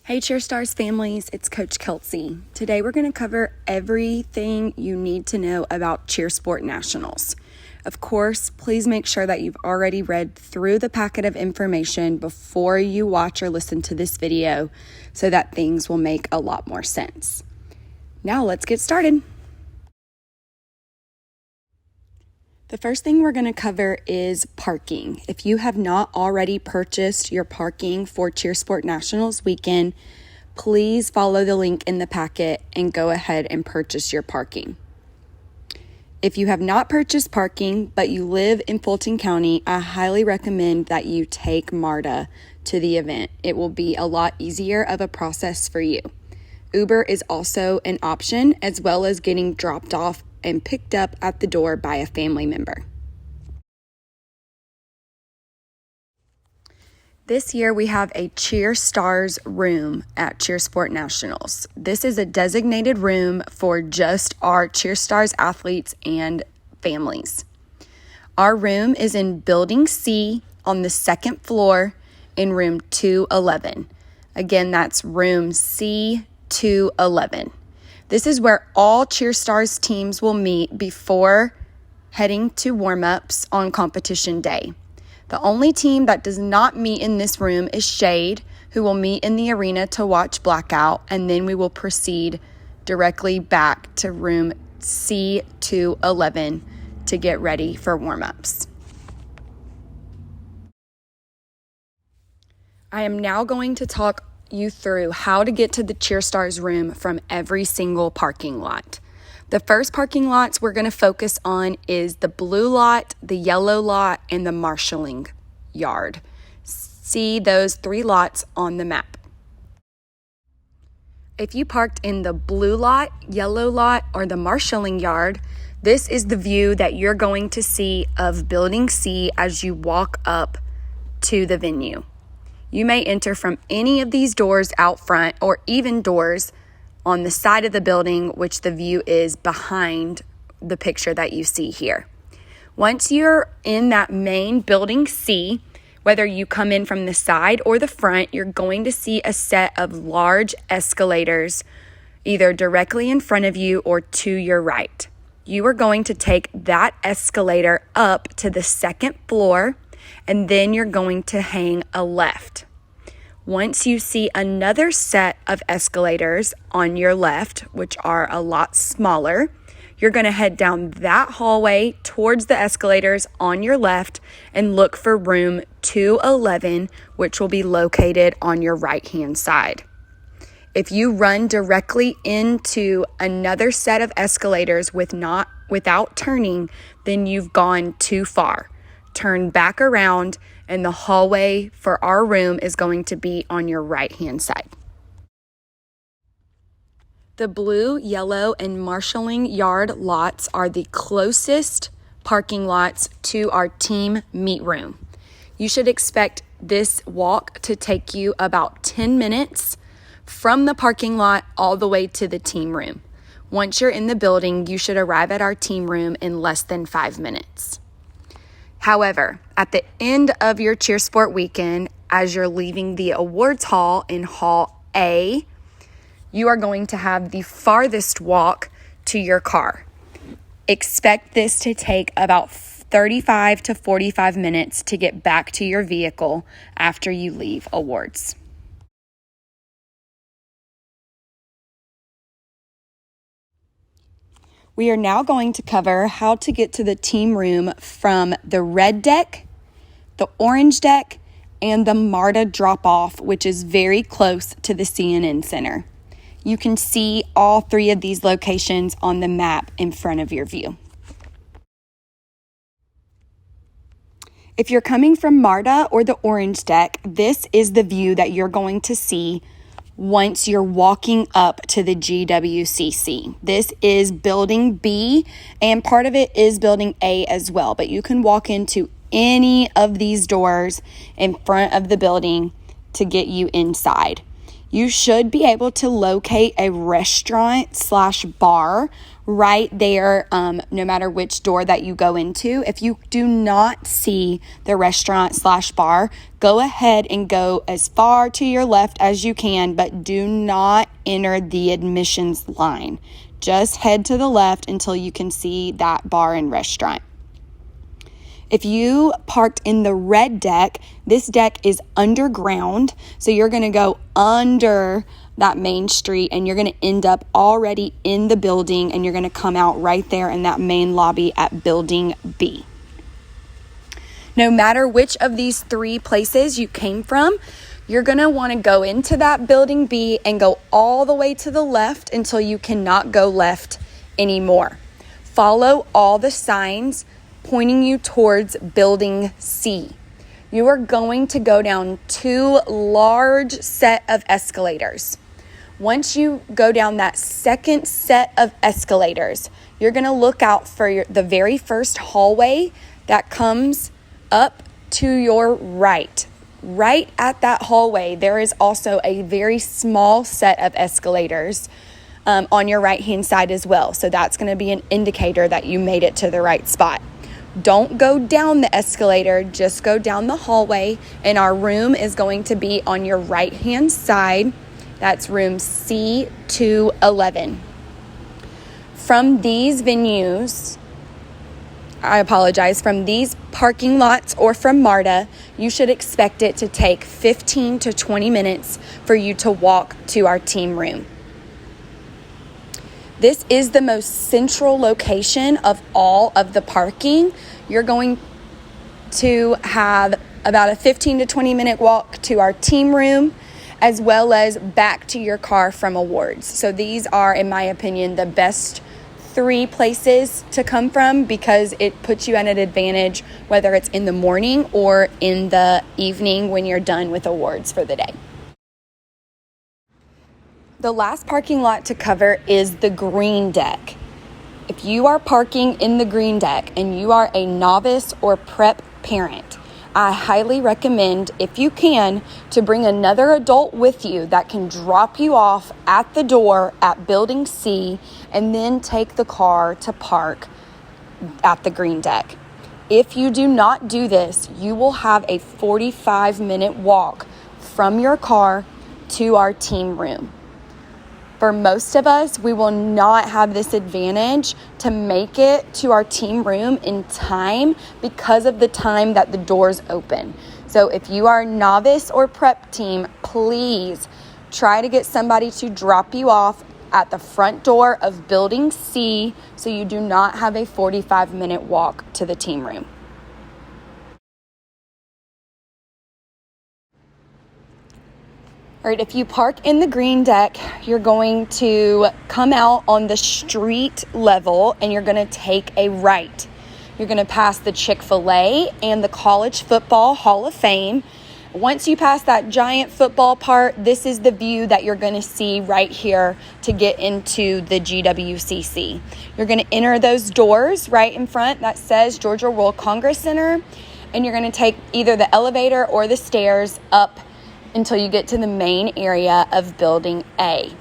Hey Cheerstars families, it's Coach Kelsey. Today we're going to cover everything you need to know about Cheersport Nationals. Of course, please make sure that you've already read through the packet of information before you watch or listen to this video so that things will make a lot more sense. Now let's get started. The first thing we're going to cover is parking. If you have not already purchased your parking for Cheersport Nationals weekend, please follow the link in the packet and go ahead and purchase your parking. If you have not purchased parking, but you live in Fulton County, I highly recommend that you take MARTA to the event. It will be a lot easier of a process for you. Uber is also an option, as well as getting dropped off and picked up at the door by a family member. This year we have a Cheer Stars room at Cheersport Nationals. This is a designated room for just our Cheer Stars athletes and families. Our room is in Building C on the second floor in room 211. Again, that's room C211. This is where all Cheer Stars teams will meet before heading to warm-ups on competition day. The only team that does not meet in this room is Shade, who will meet in the arena to watch Blackout, and then we will proceed directly back to room C211 to get ready for warm-ups. I am now going to talk you through how to get to the Cheer Stars room from every single parking lot. The first parking lots we're going to focus on is the blue lot, the yellow lot, and the marshalling yard. See those three lots on the map. If you parked in the blue lot, yellow lot, or the marshalling yard, this is the view that you're going to see of Building C as you walk up to the venue. You may enter from any of these doors out front or even doors on the side of the building, which the view is behind the picture that you see here. Once you're in that main Building C, whether you come in from the side or the front, you're going to see a set of large escalators either directly in front of you or to your right. You are going to take that escalator up to the second floor, and then you're going to hang a left. Once you see another set of escalators on your left, which are a lot smaller, you're going to head down that hallway towards the escalators on your left and look for room 211, which will be located on your right-hand side. If you run directly into another set of escalators without turning, then you've gone too far. Turn back around, and the hallway for our room is going to be on your right-hand side. The blue, yellow, and marshalling yard lots are the closest parking lots to our team meet room. You should expect this walk to take you about 10 minutes from the parking lot all the way to the team room. Once you're in the building, you should arrive at our team room in less than 5 minutes. However, at the end of your Cheersport weekend, as you're leaving the awards hall in Hall A, you are going to have the farthest walk to your car. Expect this to take about 35 to 45 minutes to get back to your vehicle after you leave awards. We are now going to cover how to get to the team room from the red deck, the orange deck, and the MARTA drop-off, which is very close to the CNN Center. You can see all three of these locations on the map in front of your view. If you're coming from MARTA or the orange deck, this is the view that you're going to see once you're walking up to the GWCC. This is Building B, and part of it is Building A as well, but you can walk into any of these doors in front of the building to get you inside. You should be able to locate a restaurant/bar right there, no matter which door that you go into. If you do not see the restaurant/bar, go ahead and go as far to your left as you can, but do not enter the admissions line. Just head to the left until you can see that bar and restaurant. If you parked in the red deck, this deck is underground, so you're going to go under that main street and you're going to end up already in the building, and you're going to come out right there in that main lobby at Building B. No matter which of these three places you came from, you're going to want to go into that Building B and go all the way to the left until you cannot go left anymore. Follow all the signs pointing you towards Building C. You are going to go down 2 large set of escalators. Once you go down that second set of escalators, you're going to look out for the very first hallway that comes up to your right. Right at that hallway, there is also a very small set of escalators on your right-hand side as well. So that's going to be an indicator that you made it to the right spot. Don't go down the escalator, just go down the hallway, and our room is going to be on your right-hand side. That's room C211. From these venues, from these parking lots or from MARTA, you should expect it to take 15 to 20 minutes for you to walk to our team room. This is the most central location of all of the parking. You're going to have about a 15 to 20 minute walk to our team room, as well as back to your car from awards. So these are, in my opinion, the best 3 places to come from, because it puts you at an advantage whether it's in the morning or in the evening when you're done with awards for the day. The last parking lot to cover is the green deck. If you are parking in the green deck and you are a novice or prep parent, I highly recommend, if you can, to bring another adult with you that can drop you off at the door at Building C and then take the car to park at the green deck. If you do not do this, you will have a 45-minute walk from your car to our team room. For most of us, we will not have this advantage to make it to our team room in time because of the time that the doors open. So if you are a novice or prep team, please try to get somebody to drop you off at the front door of Building C so you do not have a 45-minute walk to the team room. All right, if you park in the green deck, you're going to come out on the street level and you're going to take a right. You're going to pass the Chick-fil-A and the College Football Hall of Fame. Once you pass that giant football part, this is the view that you're going to see right here to get into the GWCC. You're going to enter those doors right in front that says Georgia World Congress Center, and you're going to take either the elevator or the stairs up until you get to the main area of Building A.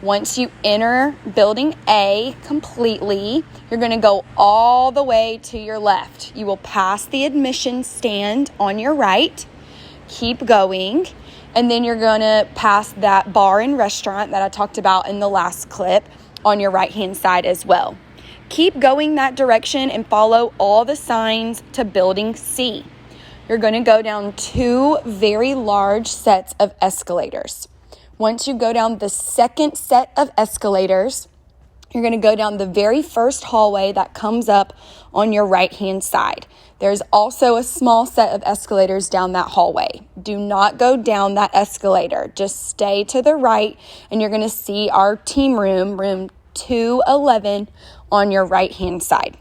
Once you enter Building A completely, you're going to go all the way to your left. You will pass the admission stand on your right, keep going, and then you're going to pass that bar and restaurant that I talked about in the last clip on your right-hand side as well. Keep going that direction and follow all the signs to Building C. You're going to go down 2 very large sets of escalators. Once you go down the second set of escalators, you're going to go down the very first hallway that comes up on your right-hand side. There's also a small set of escalators down that hallway. Do not go down that escalator. Just stay to the right, and you're going to see our team room, room 211, on your right-hand side.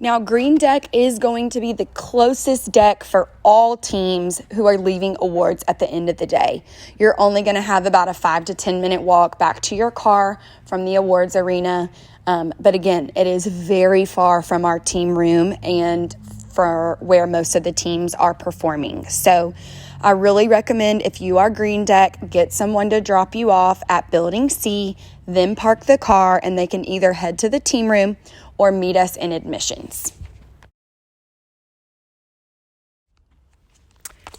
Now, green deck is going to be the closest deck for all teams who are leaving awards at the end of the day. You're only going to have about a 5 to 10 minute walk back to your car from the awards arena. But again, it is very far from our team room and for where most of the teams are performing. So I really recommend, if you are green deck, get someone to drop you off at Building C, then park the car, and they can either head to the team room or meet us in admissions.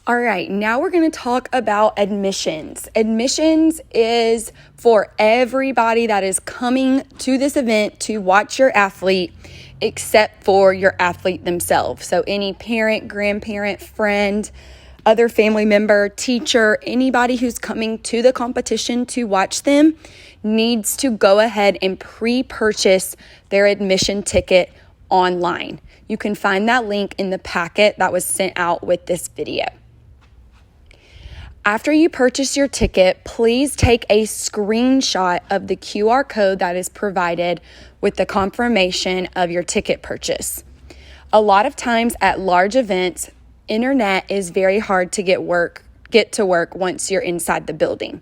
All right, now we're going to talk about admissions. Admissions is for everybody that is coming to this event to watch your athlete, except for your athlete themselves. So any parent, grandparent, friend, other family member, teacher, anybody who's coming to the competition to watch them needs to go ahead and pre-purchase their admission ticket online. You can find that link in the packet that was sent out with this video. After you purchase your ticket, please take a screenshot of the QR code that is provided with the confirmation of your ticket purchase. A lot of times at large events, internet is very hard to get to work once you're inside the building.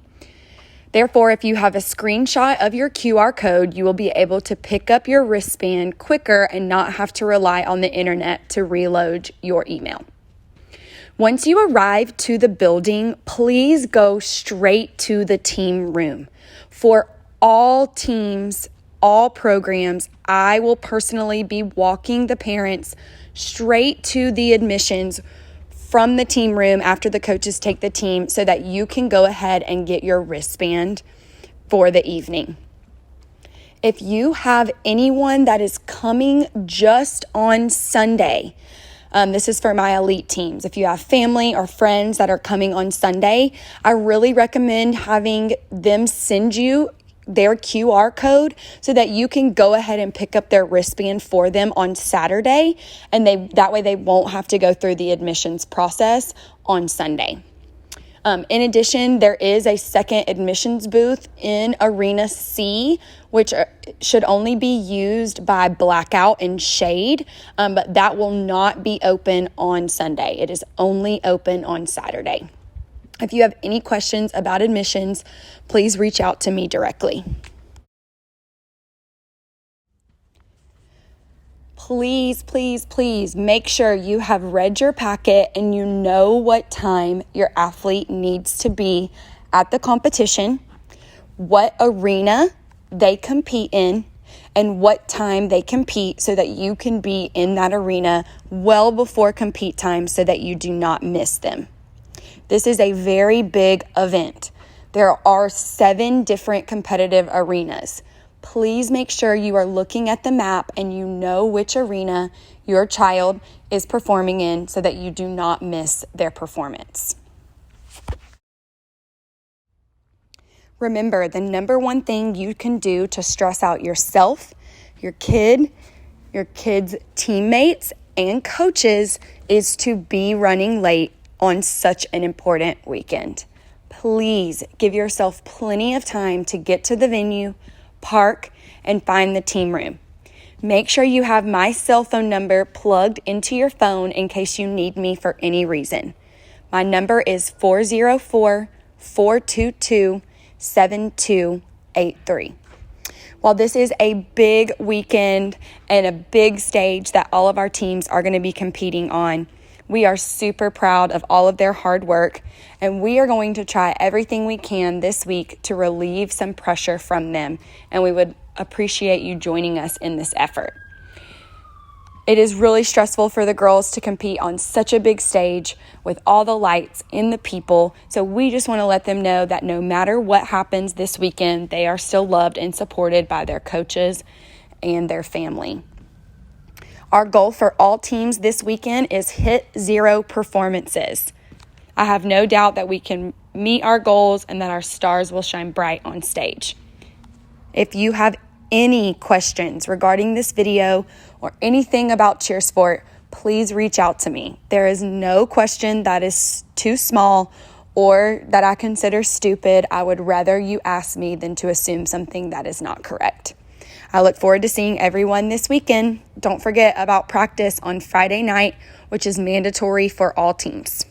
Therefore, if you have a screenshot of your QR code, you will be able to pick up your wristband quicker and not have to rely on the internet to reload your email. Once you arrive to the building, please go straight to the team room. For all teams, all programs, I will personally be walking the parents straight to the admissions from the team room after the coaches take the team, so that you can go ahead and get your wristband for the evening. If you have anyone that is coming just on Sunday, this is for my elite teams. If you have family or friends that are coming on Sunday, I really recommend having them send you their QR code so that you can go ahead and pick up their wristband for them on Saturday, and that way they won't have to go through the admissions process on Sunday. In addition, there is a second admissions booth in Arena C, which should only be used by blackout and shade, but that will not be open on Sunday. It is only open on Saturday. If you have any questions about admissions, please reach out to me directly. Please, please, please make sure you have read your packet and you know what time your athlete needs to be at the competition, what arena they compete in, and what time they compete, so that you can be in that arena well before compete time so that you do not miss them. This is a very big event. There are 7 different competitive arenas. Please make sure you are looking at the map and you know which arena your child is performing in, so that you do not miss their performance. Remember, the number one thing you can do to stress out yourself, your kid's teammates, and coaches is to be running late on such an important weekend. Please give yourself plenty of time to get to the venue, park, and find the team room. Make sure you have my cell phone number plugged into your phone in case you need me for any reason. My number is 404-422-7283. While this is a big weekend and a big stage that all of our teams are going to be competing on, we are super proud of all of their hard work, and we are going to try everything we can this week to relieve some pressure from them, and we would appreciate you joining us in this effort. It is really stressful for the girls to compete on such a big stage with all the lights and the people, so we just want to let them know that no matter what happens this weekend, they are still loved and supported by their coaches and their family. Our goal for all teams this weekend is hit 0 performances. I have no doubt that we can meet our goals and that our stars will shine bright on stage. If you have any questions regarding this video or anything about Cheersport, please reach out to me. There is no question that is too small or that I consider stupid. I would rather you ask me than to assume something that is not correct. I look forward to seeing everyone this weekend. Don't forget about practice on Friday night, which is mandatory for all teams.